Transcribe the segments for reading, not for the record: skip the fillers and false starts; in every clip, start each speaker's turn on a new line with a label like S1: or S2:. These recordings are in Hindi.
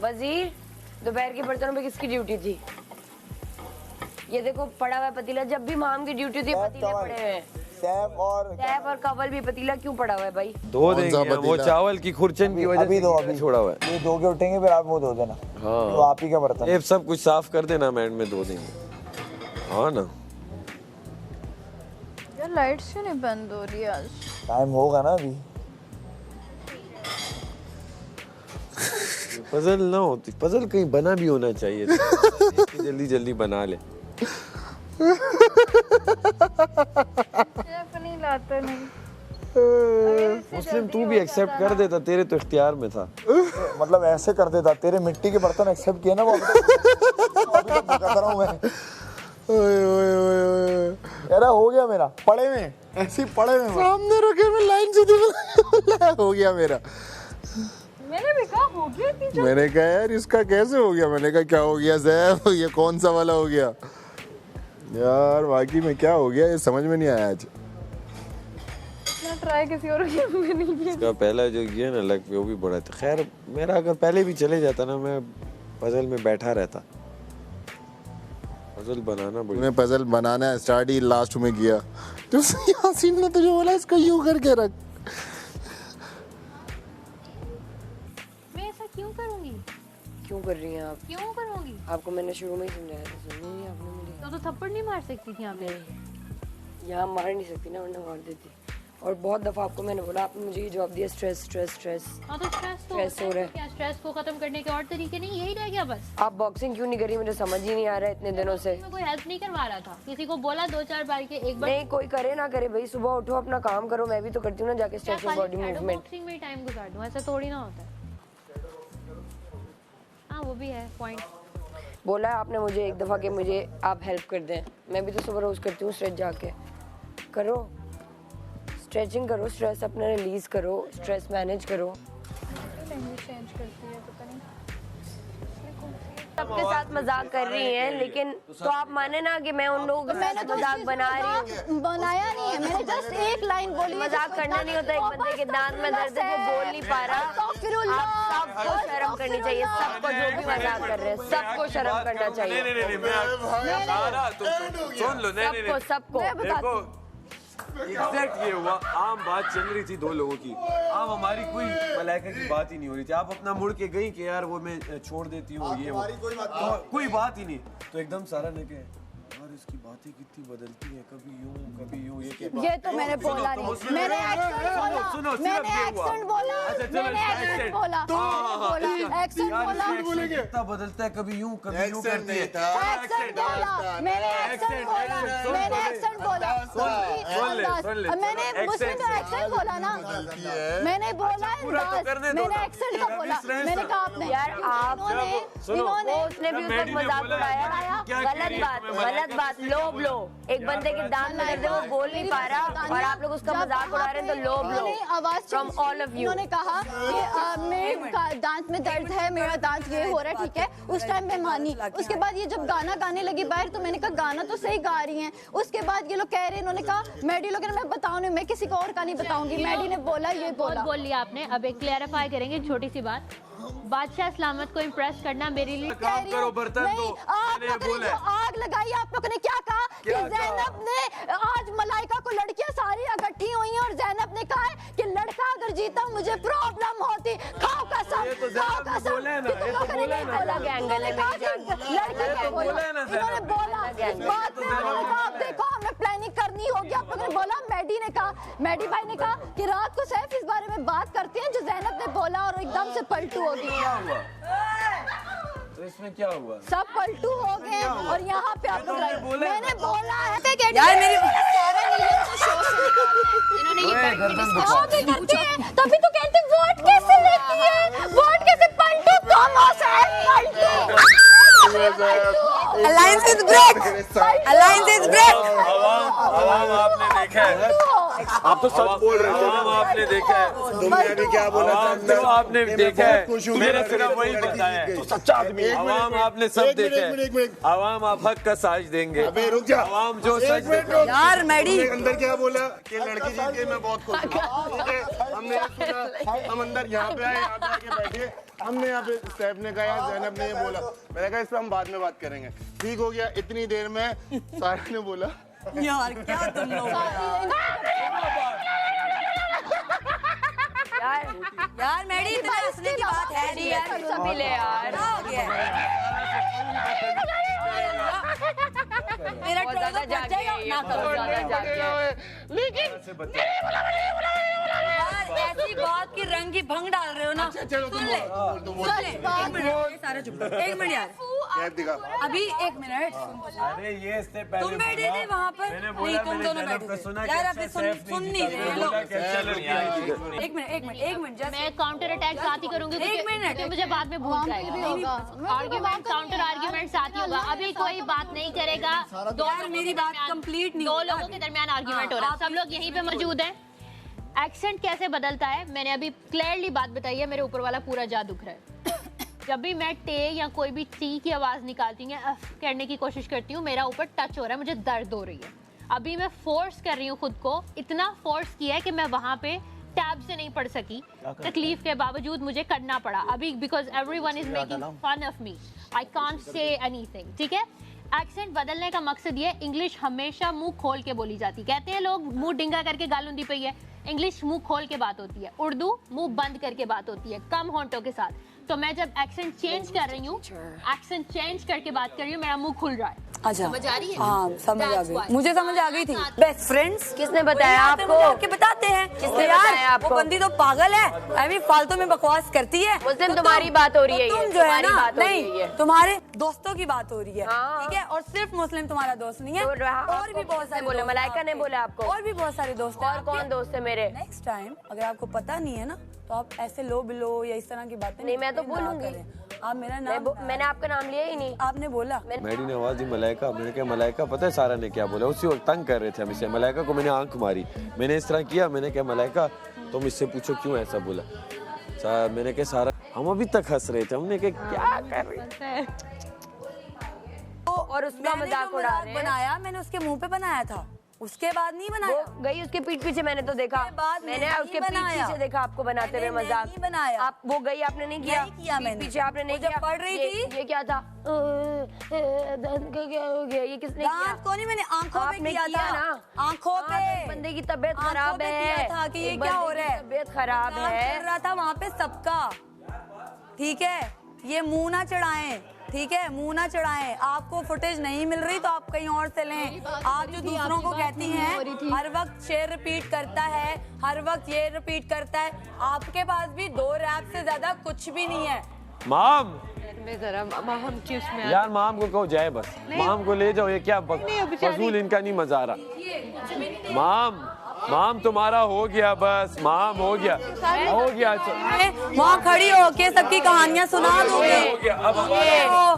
S1: वजीर, दोपहर के बर्तनों पे किसकी ड्यूटी थी? ये देखो पड़ा हुआ है पतीला, जब भी माम की ड्यूटी थी पतीले पड़े हुए हैं। सैफ और कवल भी, पतीला क्यों पड़ा हुआ है भाई?
S2: धो देंगे, वो चावल की खुरचन की वजह से अभी छोड़ा हुआ है।
S3: ये धो के उठेंगे फिर आप वो धो देना।
S2: हाँ
S3: तो आप ही का बर्तन,
S2: ये सब कुछ साफ कर देना, मैं एंड में धो देंगे। हाँ ना
S4: यार, लाइट्स क्यों नहीं बंद हो रही आज?
S3: टाइम होगा ना अभी।
S2: पजल ना होती, पजल कहीं बना भी होना चाहिए। जल्दी जल्दी बना ले।
S4: नहीं लाता नहीं।
S2: मुस्लिम तू भी एक्सेप्ट कर देता, तेरे तो इख्तियार में था।
S3: मतलब ऐसे कर देता, तेरे मिट्टी के बर्तन एक्सेप्ट किए ना वो अभी तक कर रहा हूं मैं। यार हो गया मेरा, पड़े में ऐसे पड़े में सामने रखे में लाइन सीधी हो गया मेरा।
S4: मैंने भी कहा हो गया थी।
S3: मैंने कहा यार इसका कैसे हो गया, मैंने कहा क्या हो गया सैफ, ये कौन सा वाला हो गया यार, वाकई में क्या हो गया ये समझ में नहीं आया आज।
S4: ट्राई किसी और में नहीं किया।
S2: इसका पहला जो ये ना लग वो भी बड़ा था। खैर मेरा अगर पहले भी चले जाता ना, मैं पजल में बैठा रहता। पजल बनाना बड़ी,
S3: तूने पजल बनाना स्टार्ट ही लास्ट में किया। तो यासीन ने तुझे बोला इसको यूं करके रख।
S4: मैं ऐसा क्यों करूंगी?
S1: क्यों कर रही हैं आप?
S4: क्यों करूंगी?
S1: आपको मैंने शुरू में ही समझाया था, सुनी नहीं आपने मेरी?
S4: तो थप्पड़ नहीं मार सकती थी आप?
S1: यहाँ मार नहीं सकती ना, वरना मार देती। और बहुत दफा आपको मैंने बोला, आपने मुझे ये जवाब दिया स्ट्रेस स्ट्रेस स्ट्रेस।
S4: हाँ तो
S1: स्ट्रेस हो रहा है।
S4: क्या स्ट्रेस को खत्म करने के और तरीके नहीं, यही रह गया बस?
S1: आप बॉक्सिंग क्यों नहीं करी, मुझे समझ ही नहीं आ रहा है इतने दिनों से।
S4: मैं कोई हेल्प नहीं करवा रहा था, किसी को बोला 2-4 बार के एक बार
S1: नहीं, कोई करे ना करे भाई, सुबह उठो अपना काम करो, मैं भी तो करती हूँ ना जाके स्ट्रेचिंग बॉडी मूवमेंट।
S4: बॉक्सिंग में टाइम गुजार दूं, ऐसा थोड़ी ना होता है। हाँ वो भी है पॉइंट।
S1: बोला है आपने मुझे एक दफा कि मुझे आप हेल्प कर दें, मैं भी तो सुबह रोज करती हूँ स्ट्रेच जाके। करो स्ट्रेचिंग करो, स्ट्रेस अपना रिलीज करो, स्ट्रेस मैनेज करो।
S4: लैंग्वेज चेंज करती है पता नहीं।
S1: सबके साथ मजाक कर रही हैं, लेकिन तो आप माने ना कि मैं उन लोगों के साथ मजाक बना रही हूँ।
S4: बनाया नहीं है, मैंने जस्ट एक लाइन बोली।
S1: मजाक करना नहीं होता, एक बंदे के दांत में दर्द है जो बोल नहीं पा रहा। आप सबको शर्म करनी चाहिए, सबको जो भी मजाक कर रहे हैं सबको शर्म करना चाहिए।
S2: सुन लो,
S1: सबको सबको
S2: एग्जैक्ट ये हुआ। आम बात चल रही थी दो लोगों की, अब हमारी कोई मलाइका की बात ही नहीं हो रही थी। आप अपना मुड़ के गई कि यार वो मैं छोड़ देती हूँ, ये वो कोई बात ही नहीं। तो एकदम सारा ने कहा यार इसकी बातें कितनी बदलती हैं, कभी यूं ये क्या।
S4: ये तो मैंने बोला नहीं, मैंने एक्सेंट बोला, मैंने एक्सेंट बोला, मैंने एक्सेंट बोला, एक्सेंट बोला।
S2: कितना बदलता है, कभी यूं करती है।
S4: एक्सेंट बोला, मैंने एक्सेंट बोला, मैंने एक्सेंट बोला। मैंने मुझसे तो एक्सेंट बोला ना, मैंने बोला मैंने एक्सेंट का बोला। मैंने कहा आपने
S1: यार आप इन्होंने उसने भी उस वक्त मजाक उड़ाया। गलत बात लो एक बंदे के दांत में दर्द है, वो बोल नहीं पा रहा और आप लोग उसका मजाक उड़ा रहे हैं, तो लो
S4: आवाज
S1: फ्रॉम ऑल ऑफ यू।
S4: उन्होंने कहा कि मेरे दांत में दर्द है, मेरा दांत ये हो रहा है, ठीक है। उस टाइम मैं मानी। उसके बाद ये जब गाना गाने लगी बाहर, तो मैंने कहा गाना तो सही गा रही हैं। उसके बाद ये लोग कह रहे हैं, इन्होंने कहा मैडी लोग, मैं बताऊँ नहीं, मैं किसी को और का नहीं बताऊंगी। मैडी ने बोला, ये बोल लिया आपने। अब एक क्लैरिफाई करेंगे छोटी सी बात। बादशाह सलामत को इम्प्रेस करना मेरे लिए
S2: काम करो, बर्तन दो।
S4: आप लोगों ने जो आग लगाई, आप लोगों ने क्या कहा कि ज़ैनब ने आज मलाइका को लड़कियां सारी इकट्ठी हुई हैं और ज़ैनब ने कहा है कि लड़का अगर जीता मुझे प्रॉब्लम होती। खाओ कसम, खाओ कसम।
S1: अलग एंगल है मेरी जान,
S4: इन्होंने बोला बात में, उन्होंने कहा अब देखो हमें प्लानिंग करनी होगी। आप लोगों ने बोला, मैडी ने कहा, मैडी भाई ने कहा कि रात को सैफ इस बारे में बात करती हैं जो ज़ैनब ने बोला, और एकदम से पलटू हो गई।
S2: क्या हुआ? तो इसमें क्या हुआ?
S4: सब पलटू हो गए और यहाँ पे आप लोग मैंने बोला है
S1: यार मेरी
S4: करते हैं, तभी तो कहते वोट कैसे लेती है, वोट कैसे पलटू
S1: alliance is break, alliance is break.
S2: आवाम आपने देखा है,
S3: आप तो सच बोल रहे थे।
S2: आपने देखा है,
S3: तुमने अभी क्या बोला था?
S2: आपने देखा है, मेरे सिर्फ वही बताया है।
S3: सच्चा आदमी
S2: आवाम आपने सब देखा है। आवाम आप हक का साज देंगे।
S3: अबे रुक जा।
S2: आवाम जो सच
S1: यार मैडी
S3: अंदर क्या बोला कि लड़की जीत गई, मैं बहुत खुश हूँ। हमने सुना, हम अंदर यहाँ पे आए, यहाँ पे आके बैठे हमने यहाँ पे स्टेफ ने कहा, यार ज़ैनब ने ये बोला, मैंने कहा इस पे हम बाद में बात करेंगे। ठीक हो गया। इतनी देर में सारा ने बोला
S5: यार क्या तुम लोग यार मैडी इतना हंसने की बात है नहीं यार,
S1: तुम भी ले यार।
S5: क्या हो गया मेरा ट्रोल तो बच जाएगा ना करो
S3: लेकिन
S5: यार ऐसी बात की रंग की भंग डाल रहे हो ना।
S3: चलो तुम
S5: सुन ले
S3: बोल।
S5: सारा चुप एक मिनट यार
S3: कैब दिखा।
S5: अभी एक मिनट
S2: अरे ये इससे पहले
S5: तुम बैठे थे वहाँ पर
S2: मैंने
S5: नहीं
S2: बोला,
S5: तुम
S2: मैंने
S5: दोनों
S2: ज़ैनब
S5: बैठे
S2: का
S5: थे
S2: सुना
S5: यार
S2: कि
S5: अभी
S2: अच्छा
S5: सुन
S2: सैफ
S5: सुन
S2: नहीं
S5: नहीं
S2: जीती।
S5: रहे
S2: मैंने
S5: लोग
S2: बोला कि अच्छा लड़की है।
S5: एक मिनट जस्ट
S6: मैं काउंटर अटैक साथ ही करूंगी
S5: एक मिनट।
S6: क्योंकि मुझे बाद में भूल जाएगा। आर्ग्यूमेंट काउंटर आर्ग्यूमेंट साथ ही होगा। अभी कोई बात नहीं करेगा।
S5: यार मेरी बात कंप्लीट नहीं
S6: दो
S5: हुई।
S6: लोगों के दरमियान आर्ग्यूमेंट हो रहा है। सब लोग यहीं पे मौजूद हैं। एक्सेंट कैसे बदलता है मैंने अभी क्लियरली बात बताई है। मेरे ऊपर वाला पूरा जादू दुख रहा है। जब भी मैं टे या कोई भी टी की आवाज निकालती हूँ या करने की कोशिश करती हूँ, मेरा ऊपर टच हो रहा है, मुझे दर्द हो रही है। अभी मैं फोर्स कर रही हूँ खुद को, इतना फोर्स किया है कि मैं वहां पे टैब से नहीं पढ़ सकी। तकलीफ के बावजूद मुझे करना पड़ा अभी, because everyone is making fun of me. I can't say anything. ठीक है, एक्सेंट बदलने का मकसद ये, इंग्लिश हमेशा मुंह खोल के बोली जाती। कहते हैं लोग मुंह डिंगा करके गालूंदी पे है, इंग्लिश मुंह खोल के बात होती है, उर्दू मुंह बंद करके बात होती है, कम होंठों के साथ। तो मैं जब एक्सेंट चेंज कर रही हूँ, एक्सेंट चेंज करके बात कर रही हूँ, मेरा मुंह खुल रहा है।
S5: अच्छा
S6: समझ आ रही है?
S5: हाँ समझ आ गई, मुझे समझ आ गई थी। बेस्ट फ्रेंड्स
S1: किसने बताया आपको?
S5: के बताते हैं
S1: किसने
S5: यार,
S1: बताया आपको?
S5: वो बंदी तो पागल है, अभी फालतू में बकवास करती है।
S1: उस दिन
S5: तो
S1: तुम्हारी बात हो रही है,
S5: तुम
S1: ये
S5: जो है
S1: तुम्हारी
S5: ना,
S1: बात हो रही
S5: नहीं
S1: है।
S5: तुम्हारे दोस्तों की बात हो रही है।
S1: हाँ।
S5: ठीक है, और सिर्फ मुस्लिम तुम्हारा दोस्त नहीं है,
S1: तो रहा
S5: और
S1: आपको
S5: भी बहुत
S1: किसने
S5: सारे
S1: बोला?
S5: दोस्त
S1: मलाइका
S5: हैं
S1: ने
S5: आपके।
S1: बोला आपको?
S5: और भी बहुत सारे दोस्त हैं
S1: और कौन
S5: आपके।
S1: दोस्त है मेरे?
S5: नेक्स्ट टाइम अगर आपको पता नहीं है ना, तो आप ऐसे लो बिलो या इस तरह की बातें
S1: नहीं, मैं तो
S5: ना
S1: बोलूंगी।
S5: करें। आप मेरा नाम
S1: मैंने आपका नाम लिया ही नहीं।
S5: आपने बोला
S2: मैडी ने आवाज दी मलाइका। मैंने कहा मलाइका, पता है सारा ने क्या बोला? उसी वक्त तंग कर रहे थे हम इसे। मलाइका को मैंने आंख मारी, मैंने इस तरह किया, मैंने कहा मलाइका तुम इससे पूछो क्यों ऐसा बोला। मैंने कहा सारा, हम अभी तक हंस रहे थे, हमने कहा क्या कर रहे हैं।
S1: और उसका
S5: मैंने
S1: मजाक
S5: जो
S1: उड़ा
S5: मजाक
S1: रहे हैं।
S5: बनाया मैंने उसके मुंह पे बनाया था, उसके बाद नहीं बनाया।
S1: वो गई उसके पीठ पीछे, मैंने तो देखा।
S5: उसके बाद
S1: मैंने
S5: नहीं
S1: उसके पीठ
S5: बनाया।
S1: पीछे देखा आपको बनाते हुए
S5: मैंने
S1: मजाक।
S5: नहीं बनाया।
S1: आप वो गई, आपने नहीं किया?
S5: नहीं किया
S1: पीठ
S5: मैंने।
S1: पीछे आपने नहीं
S5: वो जब
S1: किया?
S5: पढ़ रही थी।
S1: ये क्या था? दांत का क्या हो गया? ये किसने किया?
S5: दांत को नहीं, मैंने आंखों पे
S1: आपने
S5: किया
S1: किया
S5: था
S1: ना।
S5: आंखों
S1: हाँ,
S5: पे।
S1: एक बंदे की तबीयत
S5: आंखों
S1: खराब
S5: पे
S1: है।
S5: किया था कि ये
S1: एक
S5: क्या हो
S1: बंदे
S5: रहा
S1: की
S5: है।
S1: तबीयत खराब
S5: काम
S1: है।
S5: कर रहा था वहाँ पे सबका। ठीक है, ये मुंह ना चढ़ाएं। ठीक है, मुंह ना चढ़ाएं। आपको फुटेज नहीं मिल रही तो आप कहीं और से लें। आप जो दूसरों को कहती हैं हर वक्त शेर रिपीट करता है, हर वक्त ये रिपीट करता है, आपके पास भी 2 रैप से ज्यादा कुछ भी नहीं है।
S2: माम
S6: हम क्यों उसमें
S2: यार, माम को कहो जाए बस, माम को ले जाओ। ये क्या फजूल, इनका नहीं मजा आ रहा। माम तुम्हारा हो गया बस, माम हो गया।
S5: वहाँ खड़ी होके सबकी कहानियाँ सुना दोगे।
S2: हो गया अब
S5: आप ये हो,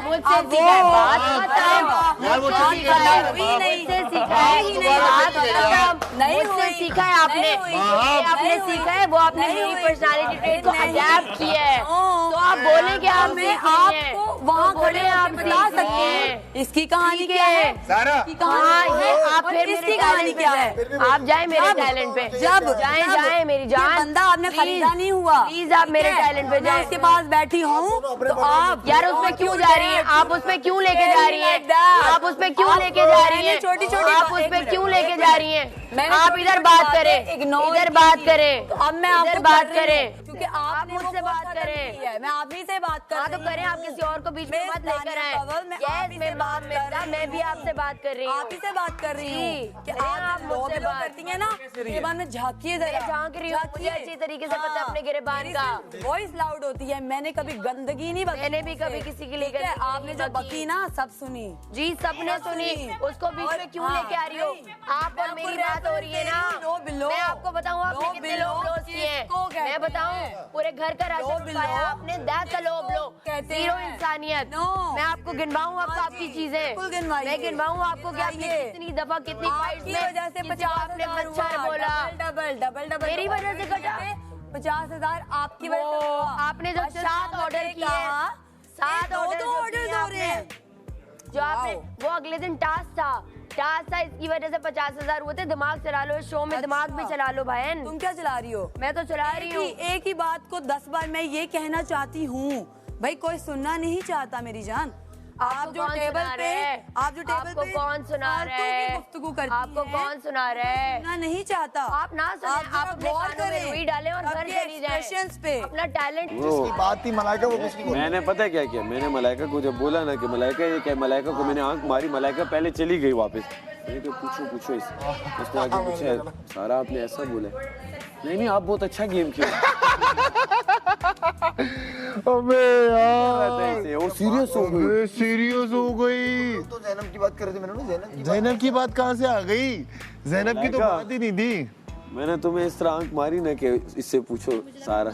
S1: मुझसे
S5: आप
S1: सीखा है,
S5: वो
S1: बात
S5: हो।
S1: खत्म।
S3: यार वो चली
S5: बात हुई नहीं।
S1: मुझसे सीखा है, बात खत्म।
S5: नहीं
S1: मुझसे
S5: हुई।
S1: सीखा है आपने,
S5: नहीं हुई।
S1: ये आपने
S5: नहीं हुई।
S1: सीखा है, वो आपने
S5: नहीं
S1: मेरी
S5: हुई।
S1: पर्सनालिटी ट्रेट को
S5: नहीं।
S1: अडैप्ट किया है।
S5: ओ,
S1: तो आप बोले कि आप
S5: मैं
S1: सीख रही हैं।
S5: आपको वहाँ
S1: तो बोले
S5: खड़े
S1: आप
S5: होके बता
S1: सीख रही
S5: सकती
S1: हैं।
S5: हूँ इसकी कहानी
S1: ठीक
S5: क्या है।
S3: सारा
S5: इसकी
S1: हाँ,
S5: कहानी
S1: ये आप
S5: और
S1: फिर
S5: इसकी
S1: मेरे
S5: कहानी
S1: टैलेंट पे
S5: क्या है।
S1: जाएं। आप जाए मेरे
S5: जब-
S1: टैलेंट पे,
S5: जब
S1: जाए मेरी जान।
S5: ये बंदा आपने
S1: Please,
S5: खरीदा नहीं हुआ।
S1: प्लीज आप मेरे
S5: ठीक है?
S1: टैलेंट पे
S5: मैं
S1: जाए।
S5: उसके पास बैठी हूँ तो आप
S1: यार उसमें क्यों जा रही हैं? आप उसमें क्यों लेके जा रही हैं? आप उसमें क्यों लेके जा रही हैं?
S5: छोटी-छोटी
S1: आप उसमें क्यों लेके जा रही हैं? आप इधर बात करें, इधर बात करें।
S5: तो अब मैं
S1: इधर
S5: आपको
S1: बात
S5: कर रही
S1: करें,
S5: हूँ, क्योंकि आपने
S1: मुझसे
S5: वो
S1: बात
S5: बहुत
S1: करें।
S5: गलत की है। मैं आप ही से बात कर
S1: हाँ
S5: रही
S1: तो
S5: हूँ।
S1: करें, आप किसी और को बीच में मत लेकर आए।
S5: मैं आप ही से
S1: मैं
S5: बात कर रही
S1: मैं भी
S5: हूँ।
S1: आपसे बात कर रही हूँ।
S5: आप ही से बात कर रही हूँ कि
S1: करें
S5: आप
S1: आप
S5: लो
S1: मुझसे
S5: बिलो
S1: बात।
S5: करती हैं ना, ये बात में झांकिए जरा।
S1: मैं झांक रही हूँ, मुझे अच्छी तरीके से पता है अपने गिरेबान का।
S5: वॉइस लाउड होती है, मैंने कभी गंदगी नहीं बकी।
S1: मैंने भी कभी किसी के लिए
S5: ठीक है,
S1: गंदगी
S5: आपने
S1: नहीं
S5: जो
S1: बकी।
S5: बकी ना सब सुनी।
S1: जी सबने सुनी, उसको बीच में क्यों लेके आ रही हो? आप और मेरी बात हो रही है ना। मैं आपको बताऊँ आपने कितने लोग लोग किए हैं। मैं बताऊँ पूरे घर का राशन खाया आपने। That's a low blow, zero इंसानियत। मैं आपको गिनवाऊँ आपको आपकी चीजें, मैं गिनवाऊँ आपको कि आपने कितनी दफा कितनी फाइट्स
S5: आपकी
S1: में
S5: वजह से
S1: किसी को आपने मच्छर बोला।
S5: डबल
S1: मेरी वजह से कटा।
S5: 50,000 आपकी वजह से हुआ।
S1: आपने जो 7 ऑर्डर किए, 7
S5: दो
S1: ऑर्डर
S5: ऑर्डर हो रहे हैं।
S1: जो आपने, वो अगले दिन टास्क था टास्क था, इसकी वजह से 50,000 हुए थे। दिमाग चला लो, इस शो में दिमाग भी चला लो बहन।
S5: तुम क्या चला रही हो?
S1: मैं तो चला रही हूँ।
S5: एक ही बात को 10 बार मैं ये कहना चाहती हूँ, भाई कोई सुनना नहीं चाहता मेरी जान। आप जो टेबल पे
S1: आपको कौन सुना रहा है?
S5: गुफ्तगू करती
S1: आपको कौन सुना रहा है?
S5: सुनना नहीं चाहता।
S1: आप ना सुने, आप अपने कानों में रुई डालें और घर चली जाएं।
S5: पे
S1: अपना टैलेंट
S7: जिसकी बात थी मलाइका वो कुछ नहीं।
S2: मैंने पता है क्या किया, मैंने मलाइका को जब बोला ना कि मलाइका ये क्या, मलाइका को मैंने आंख मारी, मलाइका पहले चली गई वापस। मैंने कहा पूछो उसने आगे पूछा, सारा आपने ऐसा बोला? नहीं आप बहुत अच्छा गेम खेले।
S3: अबे यार
S2: वो सीरियस हो गई।
S3: सीरियस हो गई।
S7: तो जैनब की बात कर रहे थे, मैंने बोला
S3: जैनब की बात कहाँ से आ गई? जैनब की तो बात ही नहीं थी।
S2: मैंने तुम्हें इस तरह आंख मारी ना कि इससे पूछो सारा।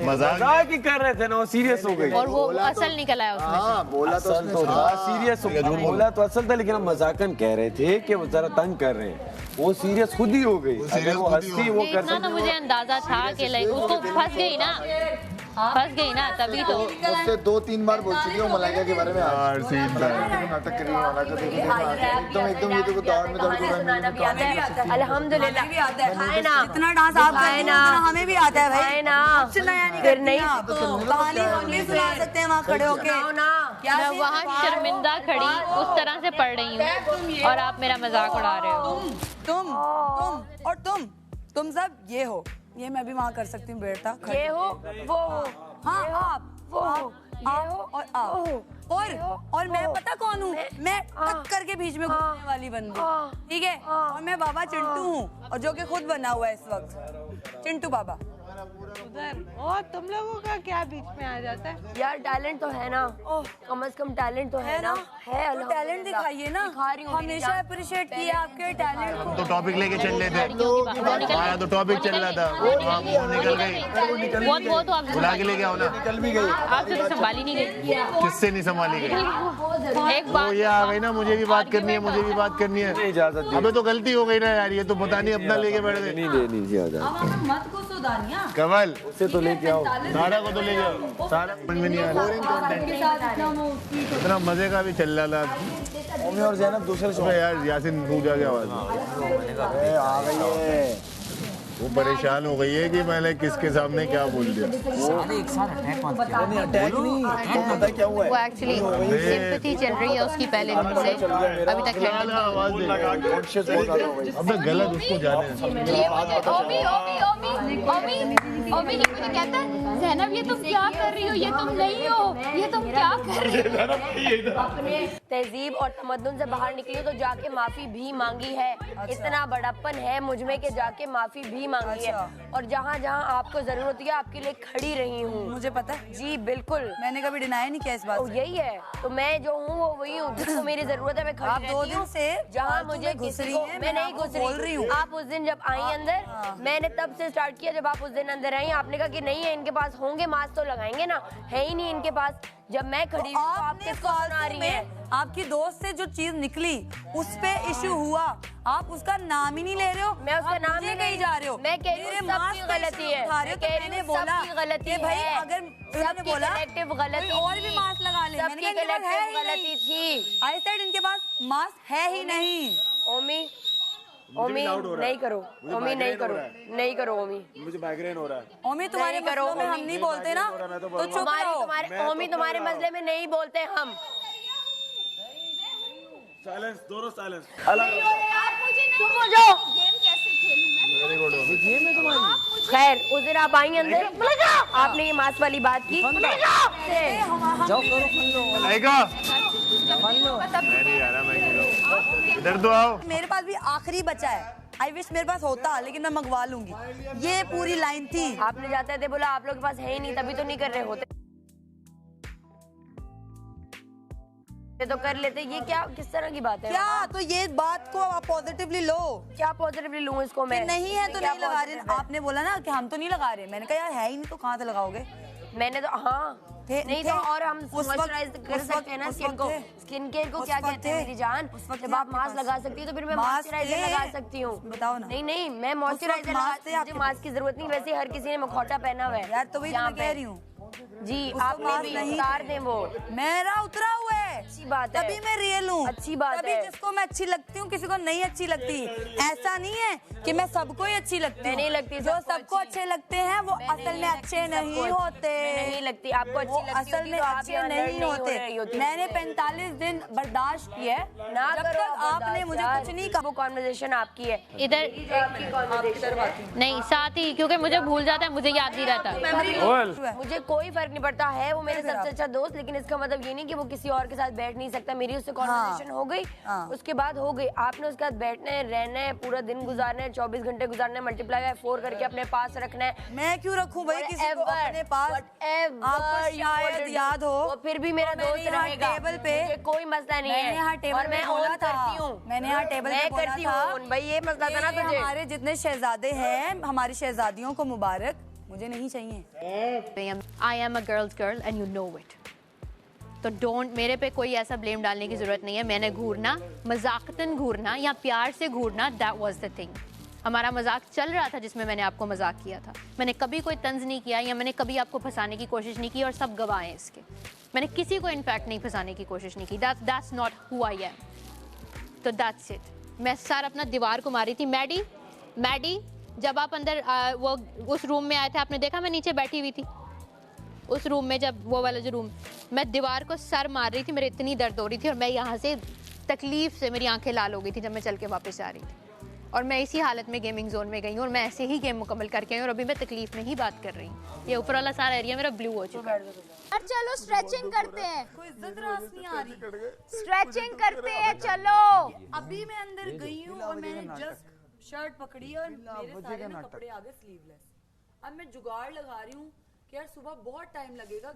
S3: मजाक
S2: ही कर रहे थे ना, वो सीरियस हो गई।
S6: और वो असल निकल आया उसमें।
S7: हाँ बोला तो
S2: असल तो था, सीरियस हो गया। बोला तो असल था, लेकिन हम मजाकन कह रहे थे कि वो जरा तंग कर रहे हैं। वो सीरियस खुद ही हो गई। अगर वो हंसी वो कर
S6: इतना तो मुझे अंदाजा था कि लाइक उसको फंस गई ना तभी तो।
S7: उससे 2-3 बार बोल चुकी हूँ मलाइका के बारे में।
S3: यार सीन था।
S7: नाटक कर रही है मलाइका, देखो एकदम ये देखो दौड़ में दौड़ के।
S1: अल्हम्दुलिल्लाह
S5: खाए ना, जितना डांस आप खाए ना हमें भी आता है भाई
S1: ना।
S5: कुछ नया नहीं
S1: फिर
S5: करती
S1: नहीं
S5: आप। कहानी हम भी सुना सकते हैं वहाँ खड़े होके।
S6: मैं वहाँ शर्मिंदा खड़ी उस तरह से पढ़ रही हूँ और आप मेरा मजाक उड़ा रहे हो।
S5: तुम सब ये हो, ये मैं भी वहाँ कर सकती हूँ बेटा।
S1: ये हो वो हो,
S5: हाँ आप
S1: वो हो, ये हो
S5: और आप और मैं पता कौन हूँ? मैं टक्कर के बीच में घूमने वाली बंदी, ठीक है? और मैं बाबा चिंटू हूँ, और जो कि खुद बना हुआ है इस वक्त, चिंटू बाबा।
S8: और तुम लोगों का क्या बीच में आ जाता है?
S1: यार टैलेंट तो है ना, कम से कम टैलेंट तो है ना। है
S5: तो टैलेंट दिखाइए ना,
S1: दिखा रही हूँ।
S5: हमेशा अप्रिशिएट किया आपके टैलेंट को।
S3: तो टॉपिक लेके चल रहे थे। हमारा तो टॉपिक चल रहा था, वो निकल गई।
S6: वो तो आप
S3: बुला के लेके आओ ना।
S6: आपसे तो संभाली नहीं गई।
S3: किससे नहीं संभाली गई?
S6: एक बात
S3: ये आ गई ना, मुझे भी बात करनी है,
S2: इजाजत दी।
S3: अबे तो गलती हो गई ना यार, ये तो पता नहीं अपना लेके बैठ गए।
S2: नहीं देनी इजाजत।
S5: मत को सुधारिया।
S3: कमल
S2: उससे तो लेके आओ।
S3: सारा को तो ले जाओ, सारा समझ में नहीं आ रहा। इतना मजे का भी चल रहा था।
S7: मम्मी और जैनब दूसरे शो।
S3: अबे यार यासिन तू जाके आवाज।
S7: आ गई है।
S3: वो परेशान हो गई है कि मैंने किसके सामने क्या बोल दिया।
S7: अटैक नहीं, तो पता क्या हुआ
S6: वो
S7: है?
S6: एक्चुअली सिंपैथी चल रही है उसकी पहले दिन से अभी तक है।
S3: आवाज दे। अबे गलत उसको जाने।
S4: ये मुझे ओमी ये मुझे कहता है ज़ैनब ये तुम क्या कर रही हो, ये तुम नहीं हो, ये तुम क्या कर रही हो।
S1: अपने तहजीब और तमद्दुन से बाहर निकली हो तो जाके माफी भी मांगी है। इतना बड़प्पन है मुझ में कि जाके माफी भी मांगी है, और जहाँ जहाँ आपको जरूरत है आपके लिए खड़ी रही हूँ।
S5: मुझे पता है,
S1: जी बिल्कुल,
S5: मैंने कभी डिनाई नहीं किया इस बात से।
S1: यही है। तो मैं जो हूँ वो वही हूँ, जिसको मेरी जरूरत है मैं खड़ी
S5: आप 2
S1: रहती
S5: दिन
S1: हूँ।
S5: से
S1: जहाँ
S5: फालतू
S1: मुझे
S5: में घुस
S1: किसी
S5: रही
S1: को
S5: हैं,
S1: मैं नहीं
S5: आपको
S1: घुस
S5: बोल रही हूँ।
S1: आप उस दिन जब आई अंदर, मैंने तब से स्टार्ट किया। जब आप उस दिन अंदर आई आपने कहा कि नहीं है इनके पास, होंगे मास्क तो लगाएंगे ना, है ही नहीं इनके पास। जब मैं खड़ी हूँ आप
S5: आपने
S1: किसको सुना रही है?
S5: आपकी दोस्त से जो चीज निकली उस पे इशू हुआ, आप उसका नाम ही नहीं ले रहे हो।
S1: मैं उसका
S5: आप
S1: नाम
S5: मुझे
S1: नहीं
S5: कहीं जा रहे हो।
S1: मैं कह रही हूँ
S5: मेरे
S1: सबकी
S5: मास्क पे
S1: गलती
S5: issue
S1: है।
S5: उठा रहे हो, तो
S1: मैं कह रही
S5: मैंने
S1: हूँ
S5: बोला
S1: सबकी गलती
S5: कि भाई
S1: है।
S5: अगर उन्होंने
S1: सबकी
S5: बोला
S1: collective गलती
S5: कोई और भी
S1: थी।
S5: मास्क लगा ले, मैंने
S1: सबकी
S5: कहा इनके पास है
S1: collective
S5: ही
S1: गलती
S5: नहीं।
S1: थी।
S5: आई सेड इनके पास मास्क है ही नहीं।
S1: ओमी नहीं करो, ओमी नहीं करो, नहीं करो ओमी।
S2: मुझे माइग्रेन हो रहा है।
S5: ओमी तुम्हारे
S1: नहीं करो,
S5: मसलों में हम
S1: ओमी।
S5: नहीं बोलते ना, तो चुप रहो।
S1: ओमी तुम्हारे मसले में नहीं बोलते हम।
S2: साइलेंस, दोनों साइलेंस।
S1: चुप हो जाओ। खैर उस दिन आप आई अंदर, आपने ये मास्क वाली बात की।
S3: इधर तो आओ।
S5: मेरे पास भी आखिरी बचा है, आई विश मेरे पास होता, लेकिन मैं मंगवा लूंगी। ये पूरी लाइन थी।
S1: आपने जाते थे बोला आप लोग के पास है ही नहीं, तभी तो नहीं कर रहे होते तो कर लेते। ये क्या किस तरह की बात है?
S5: क्या तो ये बात को आप पॉजिटिवली लो।
S1: क्या पॉजिटिवली लूं इसको मैं?
S5: नहीं है तो
S1: क्या
S5: नहीं लगा रहे।
S1: positive है?
S5: आपने बोला ना कि हम तो नहीं लगा रहे, मैंने कहा यार है ही नहीं तो कहाँ से लगाओगे।
S1: मैंने तो नहीं तो और हम मॉइस्चराइज कर सकते हैं ना स्किन को। स्किन केयर को क्या कहते हैं मेरी जान? जब आप मास्क लगा सकती हो तो फिर मैं मॉइस्चराइजर लगा सकती हूँ।
S5: बताओ ना।
S1: नहीं मैं मॉइस्चराइजर मुझे मास्क की जरूरत नहीं, वैसे हर किसी ने मखौटा पहना हुआ है
S5: यार, तो वही तो मैं कह रही हूँ
S1: जी। आपने भी उतार दें वो।
S5: मेरा उतरा हुआ है,
S1: अच्छी बात है,
S5: तभी मैं रियल हूँ,
S1: अच्छी बात
S5: तभी
S1: है।
S5: जिसको मैं अच्छी लगती हूँ किसी को नहीं अच्छी लगती। ऐसा नहीं है कि मैं सबको ही अच्छी लगती हूँ,
S1: नहीं लगती
S5: जो सबको अच्छे लगते हैं वो असल में अच्छे नहीं होते,
S1: नहीं लगती आपको अच्छी
S5: वो
S1: लगती
S5: असल में अच्छे नहीं होते। मैंने 45 दिन बर्दाश्त किया है,
S1: ना
S5: जब
S1: करो
S5: तक आपने मुझे कुछ नहीं कहा।
S1: वो कॉन्वर्सेशन आपकी है,
S6: इधर नहीं साथ ही, क्योंकि मुझे भूल जाता है, मुझे याद नहीं रहता।
S1: मुझे कोई फर्क नहीं पड़ता है वो मेरे सबसे अच्छा दोस्त, लेकिन इसका मतलब ये नहीं कि वो किसी और के साथ बैठ नहीं सकता। मेरी उससे कॉन्वर्सेशन हो गई, उसके बाद हो गई। आपने उसके साथ बैठना है, रहना है, पूरा दिन गुजारना है, 24 घंटे गुजारना है, मल्टीप्लाई बाय 4 करके अपने पास रखना है।
S5: मैं क्यों रखूं भाई किसी को अपने पास? आपको शायद याद हो,
S1: वो फिर भी मेरा दोस्त रहेगा,
S5: टेबल पे
S1: मुझे कोई मसला नहीं है।
S5: मैंने यहाँ टेबल
S1: और मैं
S5: पे बोला
S1: ऑन करती
S5: था,
S1: हूँ,
S5: मैंने यहाँ टेबल पे बोला
S1: करती
S5: था
S1: हूँ भाई, ये मसला था ना
S5: कि
S1: तुझे।
S5: हमारे जितने शहजादे हैं, हमारी शहजादियों को मुबारक, मुझे नहीं चाहिए।
S6: I am a girls girl and you know it. तो डोंट, मेरे पे कोई ऐसा ब्लेम डालने की जरूरत नहीं है। मैंने घूरना, मजाकतन घूरना या प्यार से घूरना, दैट वाज द थिंग। हमारा मजाक चल रहा था जिसमें मैंने आपको मजाक किया था। मैंने कभी कोई तंज नहीं किया या मैंने कभी आपको फंसाने की कोशिश नहीं की, और सब गवाह हैं इसके। मैंने किसी को इनफैक्ट नहीं फंसाने की कोशिश नहीं की। That's not who I am. तो दैट्स इट। मैं सर अपना दीवार को मारी थी। मैडी जब आप अंदर वो उस रूम में आए थे, आपने देखा मैं नीचे बैठी हुई थी उस रूम में, जब वो वाला जो रूम, मैं दीवार को सर मार रही थी, मेरी इतनी दर्द हो रही थी, और मैं यहाँ से तकलीफ से मेरी आंखें लाल हो गई थी जब मैं चल के वापस आ रही थी। और मैं इसी हालत में गेमिंग जोन में गई हूँ, और मैं ऐसे ही गेम मुकम्मल करके आई हूँ, और अभी मैं तकलीफ में ही बात कर रही हूँ। ये ऊपर वाला सारा एरिया मेरा ब्लू हो चुका है।
S4: और चलो स्ट्रेचिंग करते हैं,
S5: कोई इज्जत रास नहीं आ रही।
S4: स्ट्रेचिंग करते हैं, चलो।
S5: अभी मैं अंदर गई हूँ और मैंने जस्ट शर्ट पकड़ी और मेरे सारे में कपड़े आ गए स्लीवलेस। अब मैं जुगाड़ लगा रही हूँ कि यार सुबह बहुत टाइम लगेगा।